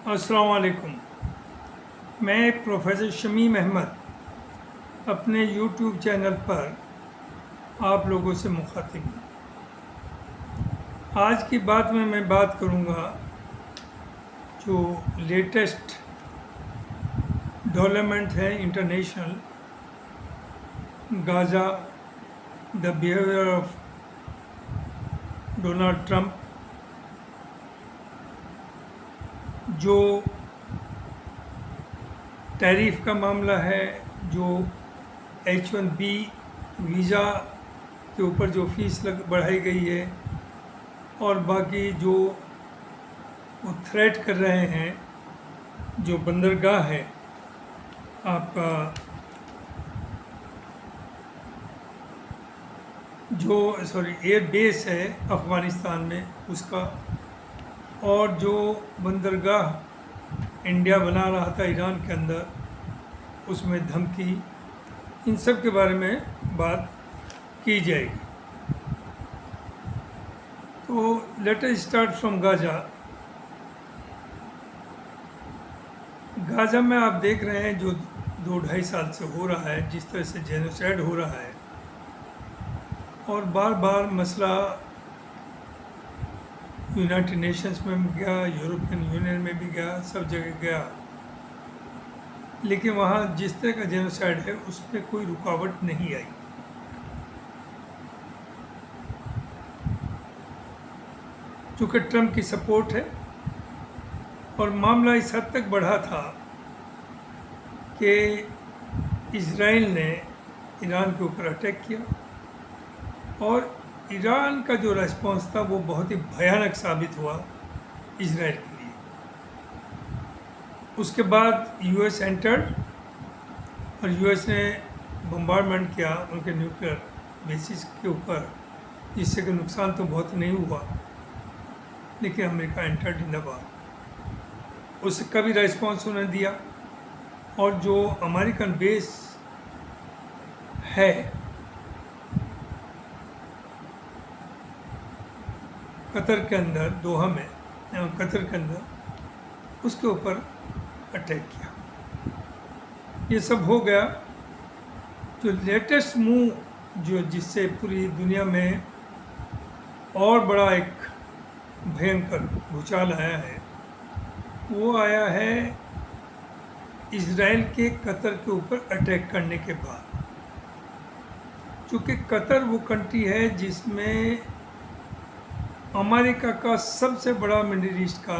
अस्सलाम वालेकुम। मैं प्रोफेसर शमीम अहमद अपने यूट्यूब चैनल पर आप लोगों से मुखातिब हूँ। आज की बात में मैं बात करूँगा जो लेटेस्ट डेवलपमेंट है international, Gaza, the behaviour of Donald Trump, जो टैरिफ का मामला है, जो H1B वीज़ा के ऊपर जो फ़ीस बढ़ाई गई है, और बाकी जो वो थ्रेट कर रहे हैं, जो बंदरगाह है आपका, जो एयर बेस है अफ़गानिस्तान में उसका, और जो बंदरगाह इंडिया बना रहा था ईरान के अंदर, उसमें धमकी, इन सब के बारे में बात की जाएगी। तो let us start from Gaza. Gaza में आप देख रहे हैं जो 2-2.5 साल से हो रहा है, जिस तरह से जेनोसाइड हो रहा है, और बार बार मसला यूनाइटेड नेशंस में भी गया, यूरोपियन यूनियन में भी गया, सब जगह गया, लेकिन वहाँ जिस तरह का जेनोसाइड है उस पर कोई रुकावट नहीं आई। चूँकि ट्रंप की सपोर्ट है, और मामला इस हद तक बढ़ा था कि इजराइल ने ईरान के ऊपर अटैक किया, और ईरान का जो रेस्पॉन्स था वो बहुत ही भयानक साबित हुआ इजराइल के लिए। उसके बाद यूएस एंटर्ड, और यूएस ने बम्बार्डमेंट किया उनके न्यूक्लियर बेसिस के ऊपर, जिससे कि नुकसान तो बहुत नहीं हुआ, लेकिन America entered in the war, उसका भी रेस्पॉन्स उन्होंने दिया। और जो अमेरिकन बेस है कतर के अंदर, दोहा में, कतर के अंदर, उसके ऊपर अटैक किया। ये सब हो गया। जो लेटेस्ट मूव जो जिससे पूरी दुनिया में और बड़ा एक भयंकर भूचाल आया है, वो आया है इजराइल के कतर के ऊपर अटैक करने के बाद। चूँकि कतर वो कंट्री है जिसमें अमेरिका का सबसे बड़ा मिडिल ईस्ट का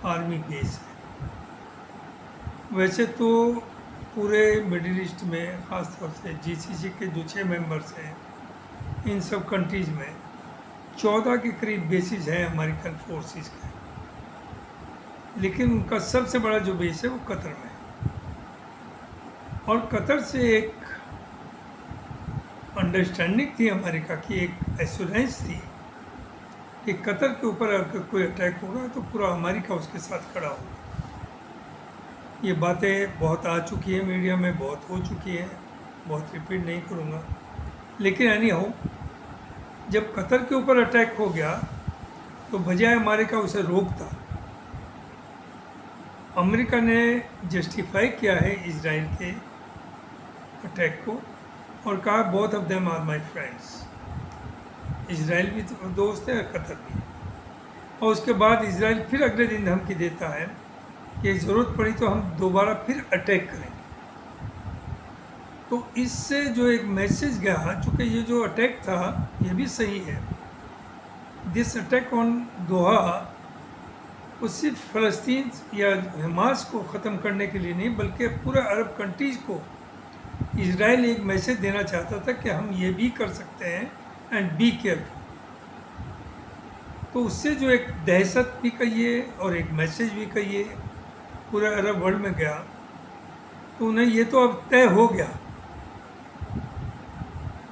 आर्मी बेस है। वैसे तो पूरे मिडिल ईस्ट में, ख़ास तौर से जीसीसी के जो 6 मेंबर्स हैं, इन सब कंट्रीज़ में 14 के करीब बेसिस हैं अमेरिकन फोर्सेस के, लेकिन उनका सबसे बड़ा जो बेस है वो कतर में है। और कतर से एक अंडरस्टैंडिंग थी अमेरिका की, एक एश्योरेंस थी कि कतर के ऊपर अगर कोई अटैक होगा तो पूरा अमेरिका उसके साथ खड़ा होगा। ये बातें बहुत आ चुकी है, मीडिया में बहुत हो चुकी है, बहुत रिपीट नहीं करूँगा। लेकिन एनी हो, जब कतर के ऊपर अटैक हो गया तो बजाय अमेरिका उसे रोकता, अमेरिका ने जस्टिफाई किया है इजराइल के अटैक को, और कहा both of them are my friends. Israel भी तो दोस्त है और कतर भी। और उसके बाद इजराइल फिर अगले दिन धमकी देता है कि ज़रूरत पड़ी तो हम दोबारा फिर अटैक करेंगे। तो इससे जो एक मैसेज गया, चूँकि ये जो अटैक था ये भी सही है, दिस अटैक ऑन दोहा, वो सिर्फ फ़लस्तीन या हमास को ख़त्म करने के लिए नहीं, बल्कि पूरे अरब कंट्रीज़ को इजराइल एक मैसेज देना चाहता था कि हम ये भी कर सकते हैं, एंड बी केयरफुल। तो उससे जो एक दहशत भी कहिए और एक मैसेज भी कहिए पूरे अरब वर्ल्ड में गया, तो उन्हें ये तो अब तय हो गया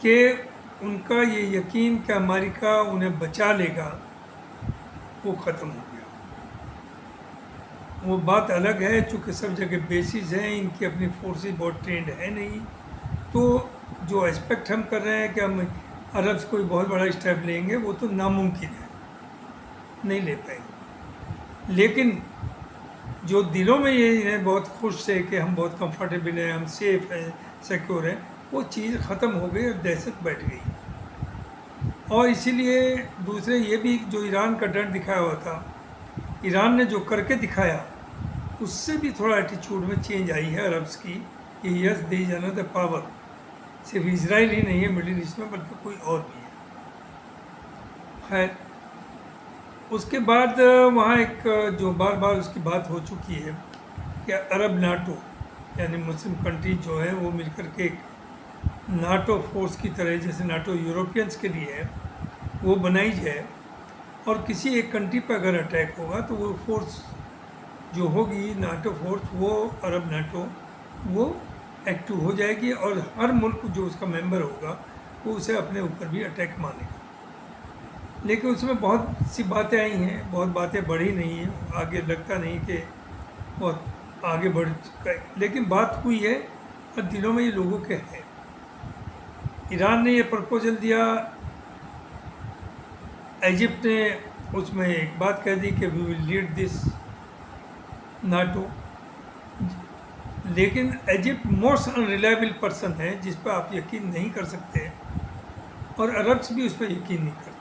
कि उनका ये यकीन कि अमेरिका उन्हें बचा लेगा वो ख़त्म हो गया। वो बात अलग है, चूँकि सब जगह बेसिस हैं, इनकी अपनी फोर्सेस बहुत ट्रेंड है नहीं, तो जो एस्पेक्ट हम कर रहे हैं कि हम अरब से कोई बहुत बड़ा स्टेप लेंगे, वो तो नामुमकिन है, नहीं ले पाएंगे। लेकिन जो दिलों में ये इन्हें बहुत खुश थे कि हम बहुत कंफर्टेबल हैं, हम सेफ हैं, सिक्योर हैं, वो चीज़ ख़त्म हो गई और दहशत बैठ गई। और इसीलिए दूसरे ये भी जो ईरान का डर दिखाया हुआ था, ईरान ने जो करके दिखाया उससे भी थोड़ा एटीट्यूड में चेंज आई है अरब्स की कि yes they is another power. सिर्फ इजराइल ही नहीं है मिडिल ईस्ट में, बल्कि कोई और भी है। खैर, उसके बाद वहाँ एक जो बार बार उसकी बात हो चुकी है कि अरब नाटो यानी मुस्लिम कंट्रीज जो है वो मिलकर के एक नाटो फोर्स की तरह, जैसे नाटो यूरोपियंस के लिए है, वो बनाई जाए और किसी एक कंट्री पर अगर अटैक होगा तो वो फोर्स जो होगी नाटो फोर्स, वो अरब नाटो, वो एक्टिव हो जाएगी और हर मुल्क जो उसका मेंबर होगा वो उसे अपने ऊपर भी अटैक मानेगा। लेकिन उसमें बहुत सी बातें आई हैं, बहुत बातें बढ़ी नहीं हैं, आगे लगता नहीं कि बहुत आगे बढ़ चुका है, लेकिन बात हुई है और दिलों में ये लोगों के है। ईरान ने ये प्रपोजल दिया, इजिप्ट ने उसमें एक बात कह दी कि we will lead this NATO, लेकिन इजिप्ट मोस्ट अनरिलायबल पर्सन है जिस पर आप यकीन नहीं कर सकते और अरब्स भी उस पर यकीन नहीं करते।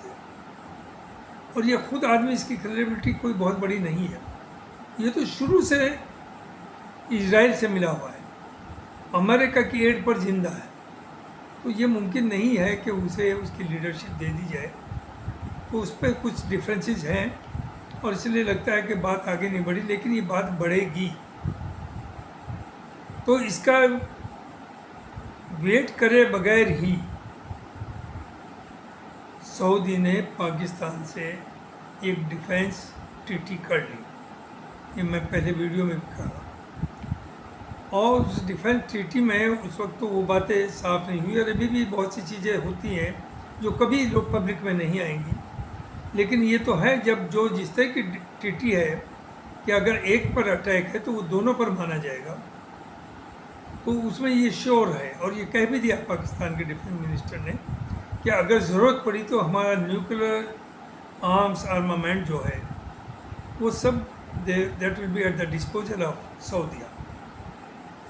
और ये खुद आदमी, इसकी क्रेडिबिलिटी कोई बहुत बड़ी नहीं है। ये तो शुरू से इजराइल से मिला हुआ है, अमेरिका की एड पर जिंदा है, तो ये मुमकिन नहीं है कि उसे उसकी लीडरशिप दे दी जाए। तो उस पर कुछ डिफरेंसेस हैं और इसलिए लगता है कि बात आगे नहीं बढ़ी, लेकिन ये बात बढ़ेगी। तो इसका वेट करे बगैर ही सऊदी ने पाकिस्तान से एक डिफेंस ट्रीटी कर ली, ये मैं पहले वीडियो में भी कहा। और उस डिफेंस ट्रीटी में उस वक्त तो वो बातें साफ नहीं हुई और अभी भी बहुत सी चीज़ें होती हैं जो कभी लोग पब्लिक में नहीं आएंगी। लेकिन ये तो है, जब जो जिस तरह की ट्रीटी है कि अगर एक पर अटैक है तो वो दोनों पर माना जाएगा, तो उसमें ये श्योर है। और ये कह भी दिया पाकिस्तान के डिफेंस मिनिस्टर ने कि अगर ज़रूरत पड़ी तो हमारा न्यूक्लियर आर्म्स आर्मामेंट जो है वो सब that will be at the disposal of Saudia.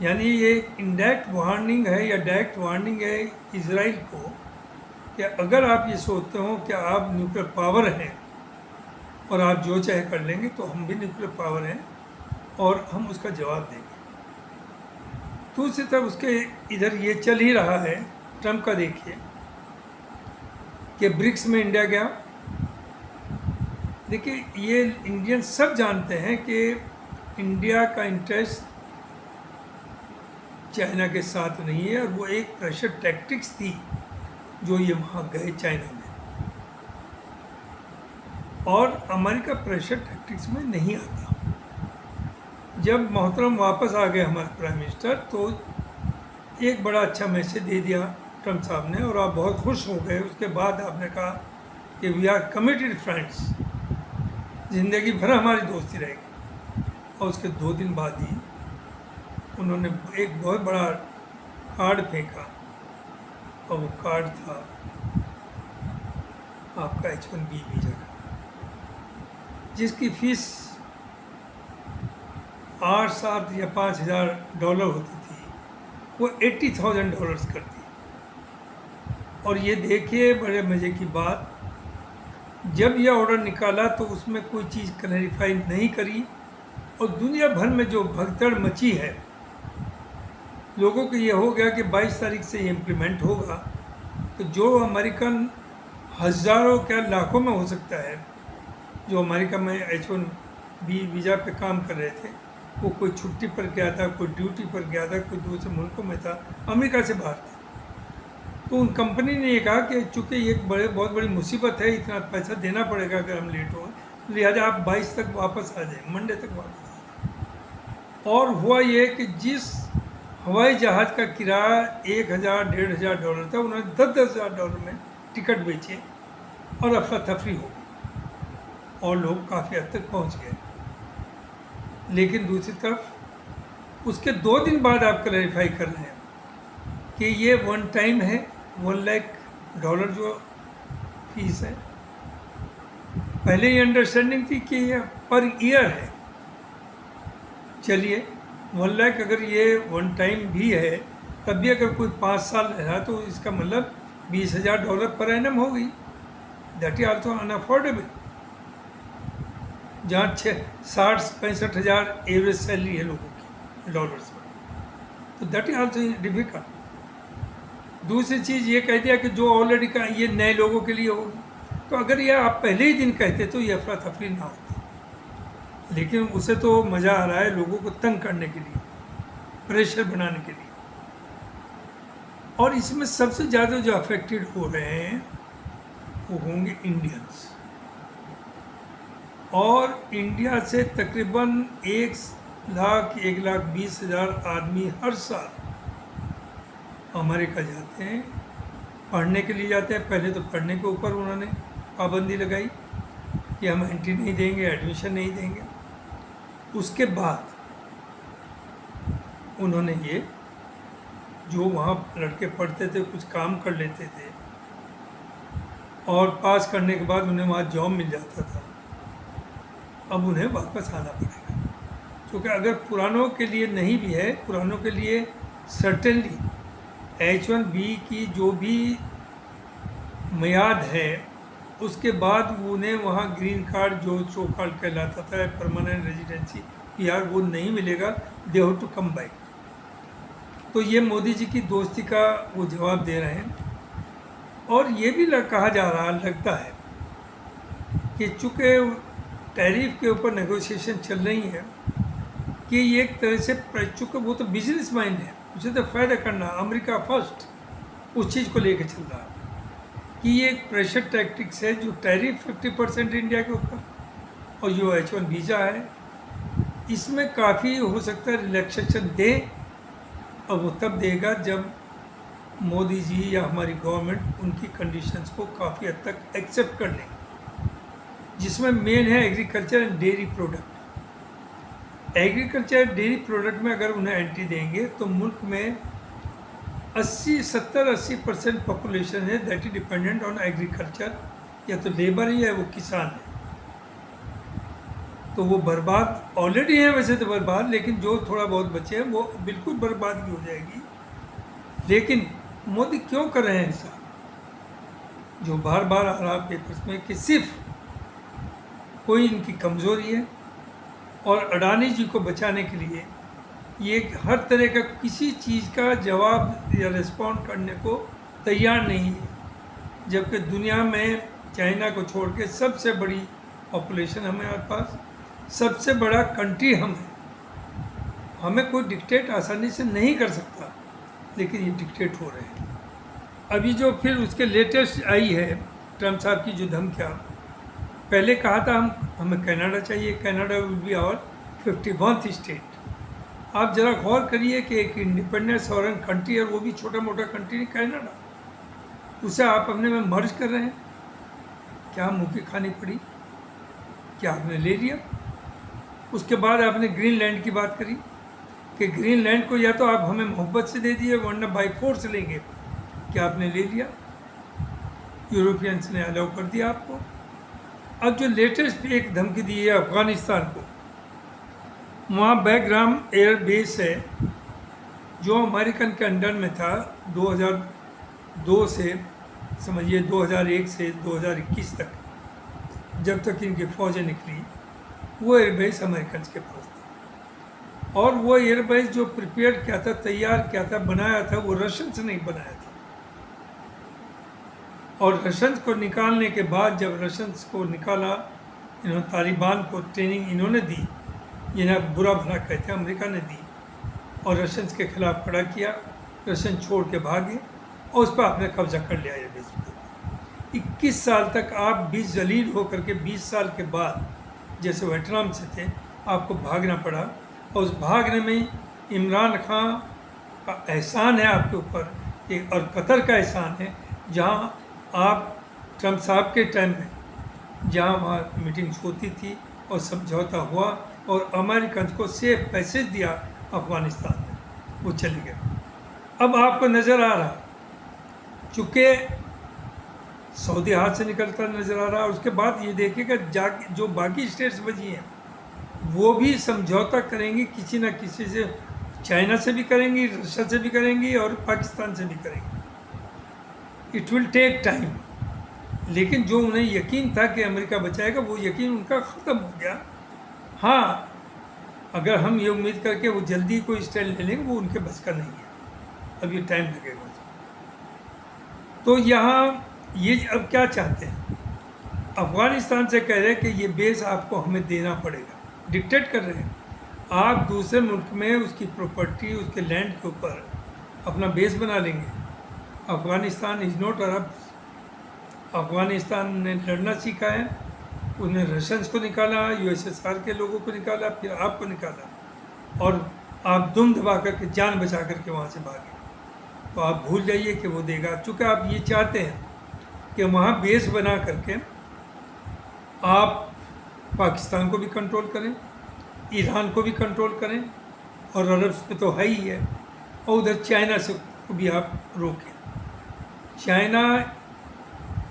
यानी ये इनडायरेक्ट वार्निंग है या डायरेक्ट वार्निंग है इजराइल को कि अगर आप ये सोचते हो कि आप न्यूक्लियर पावर हैं और आप जो चाहे कर लेंगे, तो हम भी न्यूक्लियर पावर हैं और हम उसका जवाब देंगे। दूसरी तरफ उसके इधर ये चल ही रहा है, ट्रम्प का देखिए कि ब्रिक्स में इंडिया गया। देखिए, ये इंडियन सब जानते हैं कि इंडिया का इंटरेस्ट चाइना के साथ नहीं है और वो एक प्रेशर टैक्टिक्स थी जो ये वहाँ गए चाइना में, और अमेरिका प्रेशर टैक्टिक्स में नहीं आता। जब मोहतरम वापस आ गए हमारे प्राइम मिनिस्टर, तो एक बड़ा अच्छा मैसेज दे दिया ट्रम्प साहब ने और आप बहुत खुश हो गए। उसके बाद आपने कहा कि वी आर कमिटेड फ्रेंड्स, ज़िंदगी भर हमारी दोस्ती रहेगी। और उसके 2 दिन बाद ही उन्होंने एक बहुत बड़ा कार्ड फेंका और वो कार्ड था आपका H1B वीज़ा का, जिसकी फ़ीस 8, 7 या $5,000 होती थी, वो $80,000 करती। और ये देखिए बड़े मज़े की बात, जब यह ऑर्डर निकाला तो उसमें कोई चीज़ क्लैरिफाई नहीं करी और दुनिया भर में जो भगदड़ मची है, लोगों को ये हो गया कि 22 तारीख से ये इम्प्लीमेंट होगा। तो जो अमेरिकन हज़ारों क्या लाखों में हो सकता है जो अमेरिका में H1B वीज़ा पे काम कर रहे थे, वो कोई छुट्टी पर गया था, कोई ड्यूटी पर गया था, कोई दूसरे मुल्कों में था, अमेरिका से बाहर था। तो उन कंपनी ने ये कहा कि चूँकि ये बहुत बड़ी मुसीबत है, इतना पैसा देना पड़ेगा अगर हम लेट हो, लिहाजा आप 22 तक वापस आ जाए, मंडे तक वापस आ जाए। और हुआ ये कि जिस हवाई जहाज़ का किराया $1,000-1,500 था, उन्होंने $10,000 में टिकट बेचे और अफरा तफरी हो गई और लोग काफ़ी हद तक पहुँच गए। लेकिन दूसरी तरफ उसके 2 दिन बाद आप क्लैरिफाई कर रहे हैं कि ये वन टाइम है, $1,00,000 जो फीस है। पहले ये अंडरस्टैंडिंग थी कि ये पर ईयर है, चलिए 1 लाख अगर ये वन टाइम भी है, तब भी अगर कोई 5 साल रहा तो इसका मतलब $20,000 पर एनम हो गई। That is also unaffordable. जहाँ 60-65 हज़ार एवरेज सैलरी है लोगों की डॉलर्स में, तो दैट इज ऑल्सो डिफिकल्ट। दूसरी चीज़ ये कह दिया कि जो ऑलरेडी का ये नए लोगों के लिए होगी, तो अगर ये आप पहले ही दिन कहते तो ये अफरा तफरी ना होती। लेकिन उसे तो मज़ा आ रहा है लोगों को तंग करने के लिए, प्रेशर बनाने के लिए। और इसमें सबसे ज़्यादा जो अफेक्टेड हो रहे हैं वो होंगे इंडियंस। और इंडिया से तकरीबन 1,20,000 आदमी हर साल अमेरिका जाते हैं, पढ़ने के लिए जाते हैं। पहले तो पढ़ने के ऊपर उन्होंने पाबंदी लगाई कि हम एंट्री नहीं देंगे, एडमिशन नहीं देंगे। उसके बाद उन्होंने ये जो वहाँ लड़के पढ़ते थे कुछ काम कर लेते थे और पास करने के बाद उन्हें वहाँ जॉब मिल जाता था, अब उन्हें वापस आना पड़ेगा। क्योंकि अगर पुरानों के लिए नहीं भी है, पुरानों के लिए सर्टेनली H1B की जो भी मियाद है उसके बाद उन्हें वहाँ ग्रीन कार्ड जो सो कॉल्ड कहलाता था परमानेंट रेजिडेंसी PR वो नहीं मिलेगा, they have to come back. तो ये मोदी जी की दोस्ती का वो जवाब दे रहे हैं। और ये भी कहा जा रहा लगता है कि चूँकि टैरिफ के ऊपर नेगोशिएशन चल रही है कि ये एक तरह से, चूँकि वो तो बिजनेस माइंड है, उसे तो फ़ायदा करना, अमेरिका फर्स्ट उस चीज़ को लेकर चल रहा है कि ये एक प्रेशर टैक्टिक्स है। जो टैरिफ 50% इंडिया के ऊपर और जो H1 वीज़ा है इसमें काफ़ी हो सकता है रिलैक्सेशन दे, और वो तब देगा जब मोदी जी या हमारी गवर्नमेंट उनकी कंडीशंस को काफ़ी हद तक एक्सेप्ट कर लेंगे, जिसमें मेन है agriculture and dairy product. Agriculture dairy product में अगर उन्हें एंट्री देंगे तो मुल्क में 70-80% पॉपुलेशन है that is dependent on agriculture, या तो लेबर ही है वो किसान है। तो वो बर्बाद ऑलरेडी है वैसे तो बर्बाद, लेकिन जो थोड़ा बहुत बचे हैं वो बिल्कुल बर्बादी हो जाएगी। लेकिन मोदी क्यों कर रहे हैं ऐसा, जो बार बार आ रहा पेपर्स में कि सिर्फ कोई इनकी कमज़ोरी है और अडानी जी को बचाने के लिए ये हर तरह का किसी चीज़ का जवाब या रिस्पॉन्ड करने को तैयार नहीं है। जबकि दुनिया में चाइना को छोड़ के सबसे बड़ी पॉपुलेशन हमारे पास, सबसे बड़ा कंट्री हम है। हमें कोई डिक्टेट आसानी से नहीं कर सकता, लेकिन ये डिक्टेट हो रहे हैं। अभी जो फिर उसके लेटेस्ट आई है ट्रम्प साहब की जो धमकियाँ, पहले कहा था हमें कनाडा चाहिए, Canada will be our 51th state. आप ज़रा गौर करिए कि एक इंडिपेंडेंट सॉवरेन कंट्री है, वो भी छोटा मोटा कंट्री नहीं कनाडा, उसे आप अपने में मर्ज कर रहे हैं। क्या मुँह की खानी पड़ी, क्या आपने ले लिया। उसके बाद आपने ग्रीनलैंड की बात करी कि ग्रीनलैंड को या तो आप हमें मोहब्बत से दे दिए वरना बाई फोर्स लेंगे, क्या आपने ले लिया। यूरोपियंस ने अलाउ कर दिया आपको। अब जो लेटेस्ट एक धमकी दी है अफ़गानिस्तान को, वहाँ बैकग्राम एयर बेस है जो अमेरिकन के अंडर में था 2002 से समझिए 2001 से 2021 तक, जब तक इनकी फ़ौजें निकली। वो एयरबेस अमेरिकन के पास था, और वो एयरबेस जो प्रिपेयर किया था, तैयार किया था, बनाया था, वो रशियन से नहीं बनाया था। और रशियंस को निकालने के बाद जब रशियंस को निकाला, इन्होंने तालिबान को ट्रेनिंग इन्होंने दी, जिन्हें बुरा भला कहते हैं, अमेरिका ने दी, और रशियंस के खिलाफ खड़ा किया। रशियन छोड़ के भागे और उस पर आपने कब्जा कर लिया एयरबेस पर। 21 साल तक आप बीच जलील होकर के 20 साल के बाद जैसे वियतनाम से थे आपको भागना पड़ा, और उस भागने में इमरान खान का एहसान है आपके ऊपर, और कतर का एहसान है, जहाँ आप ट्रम्प साहब के टाइम में जहाँ वहाँ मीटिंग्स होती थी और समझौता हुआ और अमेरिकन को सेफ पैसेज दिया अफ़गानिस्तान में, वो चले गए। अब आपको नज़र आ रहा, चूँकि सऊदी हाथ से निकलता नज़र आ रहा है। उसके बाद ये देखिएगा जो बाकी स्टेट्स बची हैं वो भी समझौता करेंगी किसी ना किसी से, चाइना से भी करेंगी, रशिया से भी करेंगी और पाकिस्तान से भी करेंगी। इट विल टेक टाइम, लेकिन जो उन्हें यकीन था कि अमेरिका बचाएगा, वो यकीन उनका ख़त्म हो गया। हाँ, अगर हम ये उम्मीद करके वो जल्दी कोई स्टैंड ले लेंगे, वो उनके बस का नहीं है, अब ये टाइम लगेगा। तो यहाँ ये अब क्या चाहते हैं, अफ़गानिस्तान से कह रहे हैं कि ये बेस आपको हमें देना पड़ेगा, डिक्टेट कर रहे हैं। आप दूसरे मुल्क में उसकी प्रॉपर्टी, उसके लैंड के ऊपर अपना बेस बना लेंगे। अफ़गानिस्तान इज़ नॉट अरब। अफ़गानिस्तान ने लड़ना सीखा है, उसने रशियंस को निकाला, यूएसएसआर के लोगों को निकाला, फिर आपको निकाला, और आप दुम दबा करके, जान बचा करके वहाँ से भागे। तो आप भूल जाइए कि वो देगा, चूँकि आप ये चाहते हैं कि वहाँ बेस बना करके आप पाकिस्तान को भी कंट्रोल करें, ईरान को भी कंट्रोल करें, और अरब में तो है ही है, और उधर चाइना से को भी आप रोकें। चाइना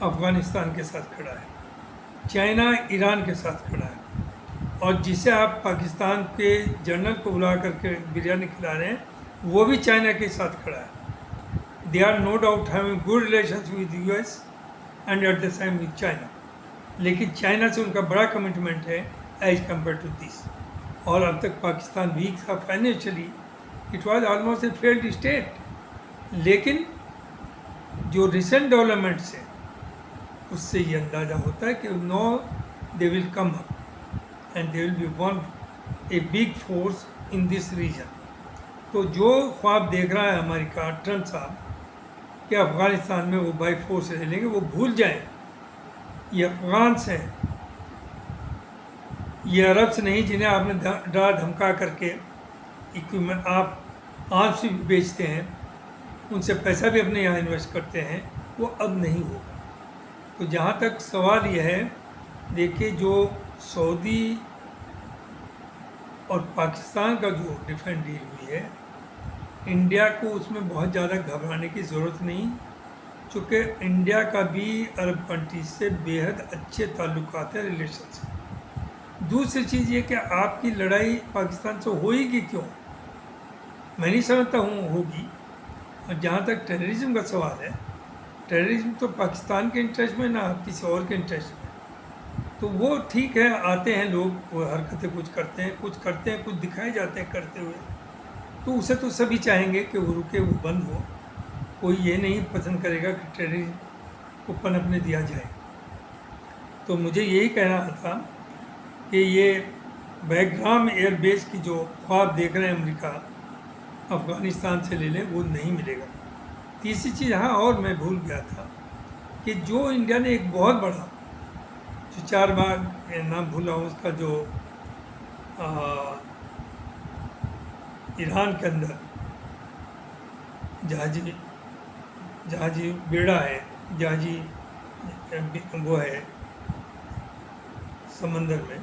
अफ़गानिस्तान के साथ खड़ा है, चाइना ईरान के साथ खड़ा है, और जिसे आप पाकिस्तान के जनरल को बुला करके बिरयानी खिला रहे हैं, वो भी चाइना के साथ खड़ा है। They are no doubt having good relations with US and at the same with China, लेकिन चाइना से उनका बड़ा कमिटमेंट है एज कम्पेयर टू दिस। और अब तक पाकिस्तान वीक था financially, it was almost A failed state, लेकिन जो रिसेंट डेवलपमेंट्स है उससे ये अंदाज़ा होता है कि no, they will come up and they will be one a big force in this region. तो जो ख्वाब देख रहा है अमेरिका, ट्रम्प साहब, कि अफ़गानिस्तान में वो बाई फोर्स ले लेंगे, वो भूल जाएं। ये अफ़गान्स हैं, ये अरब्स नहीं जिन्हें आपने डरा धमका करके इक्विपमेंट आप आर्म्स भी बेचते हैं, उनसे पैसा भी अपने यहाँ इन्वेस्ट करते हैं, वो अब नहीं होगा। तो जहाँ तक सवाल यह है, देखिए जो सऊदी और पाकिस्तान का जो डिफेंस डील हुई है, इंडिया को उसमें बहुत ज़्यादा घबराने की ज़रूरत नहीं, चूँकि इंडिया का भी अरब कंट्रीज से बेहद अच्छे ताल्लुकात है, रिलेशंस हैं। दूसरी चीज़ ये कि आपकी लड़ाई पाकिस्तान से होएगी क्यों, मैं नहीं समझता हूँ होगी। और जहाँ तक टेररिज्म का सवाल है, टेररिज्म तो पाकिस्तान के इंटरेस्ट में, ना किसी और के इंटरेस्ट में। तो वो ठीक है, आते हैं लोग, वो हरकतें कुछ करते हैं, कुछ दिखाए जाते हैं करते हुए, तो उसे तो सभी चाहेंगे कि वो रुके, वो बंद हो। कोई ये नहीं पसंद करेगा कि टेररिज्म को पनपने दिया जाए। तो मुझे यही कहना था कि ये बैकग्राउंड एयरबेस की जो ख्वाब देख रहे हैं अमेरिका, अफ़गानिस्तान से ले लें, वो नहीं मिलेगा। तीसरी चीज़, हाँ, और मैं भूल गया था कि जो इंडिया ने एक बहुत बड़ा, जो 4 बाग, नाम भूला हूँ उसका, जो ईरान के अंदर जहाजी बेड़ा है, जहाजी वो है समंदर में,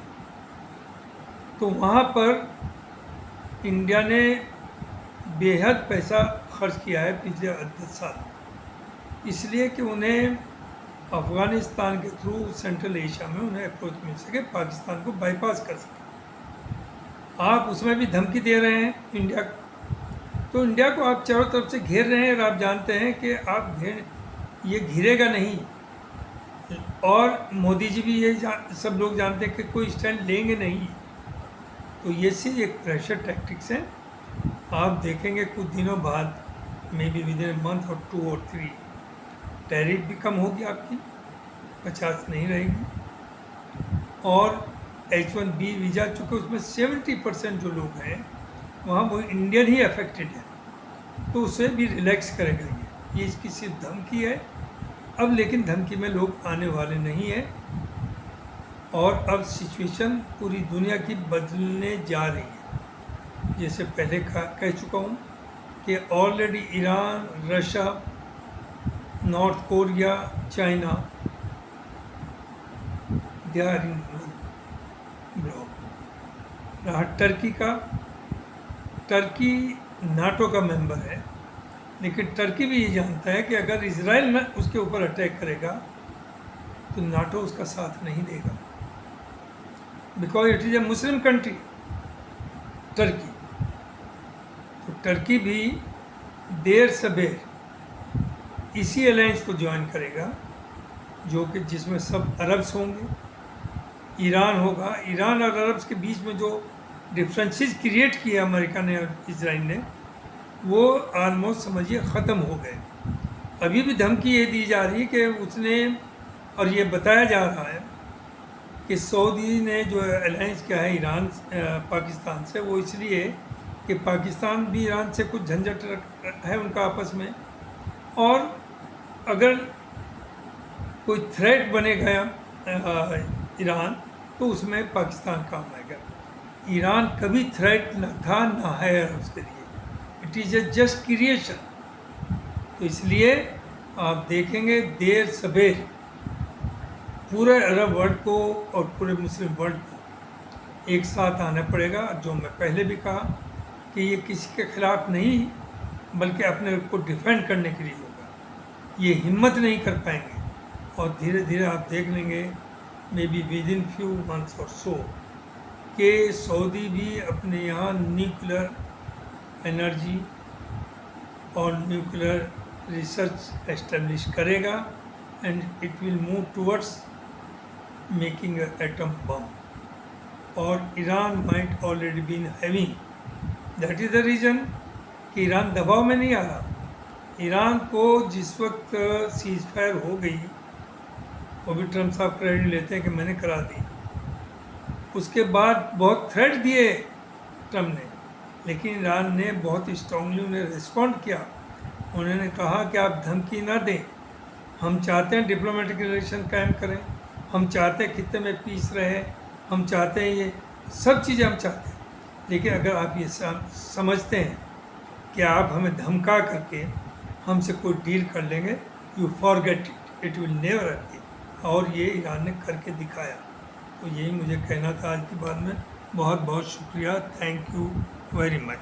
तो वहाँ पर इंडिया ने बेहद पैसा खर्च किया है पिछले 10 साल, इसलिए कि उन्हें अफ़गानिस्तान के थ्रू सेंट्रल एशिया में उन्हें अप्रोच मिल सके, पाकिस्तान को बाईपास कर सके। आप उसमें भी धमकी दे रहे हैं इंडिया को, तो इंडिया को आप चारों तरफ से घेर रहे हैं, और आप जानते हैं कि आप ये घिरेगा नहीं। और मोदी जी भी ये सब लोग जानते हैं कि कोई स्टैंड लेंगे नहीं। तो ये सिर्फ एक प्रेशर टैक्टिक्स है। आप देखेंगे कुछ दिनों बाद, may be within in month और 2 और 3, टैरिफ भी कम होगी आपकी, 50 नहीं रहेगी। और H1B वीज़ा, चूँकि उसमें 70% जो लोग हैं वहाँ वो इंडियन ही अफेक्टेड है, तो उसे भी रिलैक्स करेगा ये इसकी सिर्फ धमकी है अब। लेकिन धमकी में लोग आने वाले नहीं हैं, और अब सिचुएशन पूरी दुनिया की बदलने जा रही है। जैसे पहले कह चुका हूँ कि already Iran, Russia, North Korea, China, they are in block. रहा टर्की का, टर्की नाटो का मेंबर है, लेकिन टर्की भी ये जानता है कि अगर इजराइल न उसके ऊपर अटैक करेगा तो नाटो उसका साथ नहीं देगा। Because it is a Muslim country Turkey. तो टर्की भी देर सबेर इसी अलायंस को ज्वाइन करेगा, जो कि जिसमें सब अरब्स होंगे, ईरान होगा। ईरान और अरब्स के बीच में जो डिफरेंसेस क्रिएट किए अमेरिका ने और इसराइल ने, वो आलमोस्ट समझिए ख़त्म हो गए। अभी भी धमकी ये दी जा रही है कि उसने, और ये बताया जा रहा है कि सऊदी ने जो अलायंस किया है ईरान पाकिस्तान से, वो इसलिए कि पाकिस्तान भी ईरान से कुछ झंझट है उनका आपस में, और अगर कोई थ्रेट बनेगा ईरान तो उसमें पाकिस्तान काम आएगा। ईरान कभी थ्रेट न था ना है उसके लिए, it is a just creation. तो इसलिए आप देखेंगे देर सबेर पूरे अरब वर्ल्ड को और पूरे मुस्लिम वर्ल्ड को एक साथ आना पड़ेगा। जो मैं पहले भी कहा कि ये किसी के ख़िलाफ़ नहीं, बल्कि अपने को डिफेंड करने के लिए होगा। ये हिम्मत नहीं कर पाएंगे, और धीरे धीरे आप देख लेंगे मे बी विद इन फ्यू मंथ्स और सो कि सऊदी भी अपने यहाँ न्यूक्लियर एनर्जी और न्यूक्लियर रिसर्च एस्टेब्लिश करेगा, and it will move towards making atom bomb. और Iran might already been having, that is the reason कि ईरान दबाव में नहीं आ रहा। ईरान को जिस वक्त सीज़ फायर हो गई, वो भी ट्रम्प साहब क्रेडिट लेते हैं कि मैंने करा दी, उसके बाद बहुत थ्रेट दिए ट्रम्प ने, लेकिन ईरान ने बहुत स्ट्रांगली उन्हें रिस्पॉन्ड किया। उन्होंने कहा कि आप धमकी ना दें, हम चाहते हैं डिप्लोमेटिक रिलेशन कायम करें, हम चाहते हैं खित्ते में पीस रहे, हम चाहते हैं ये सब चीज़ें हम चाहते हैं, लेकिन अगर आप ये समझते हैं कि आप हमें धमका करके हमसे कोई डील कर लेंगे, you forget it, it will never happen. और ये ईरान ने करके दिखाया। तो यही मुझे कहना था आज की बात में। बहुत बहुत शुक्रिया, थैंक यू वेरी मच।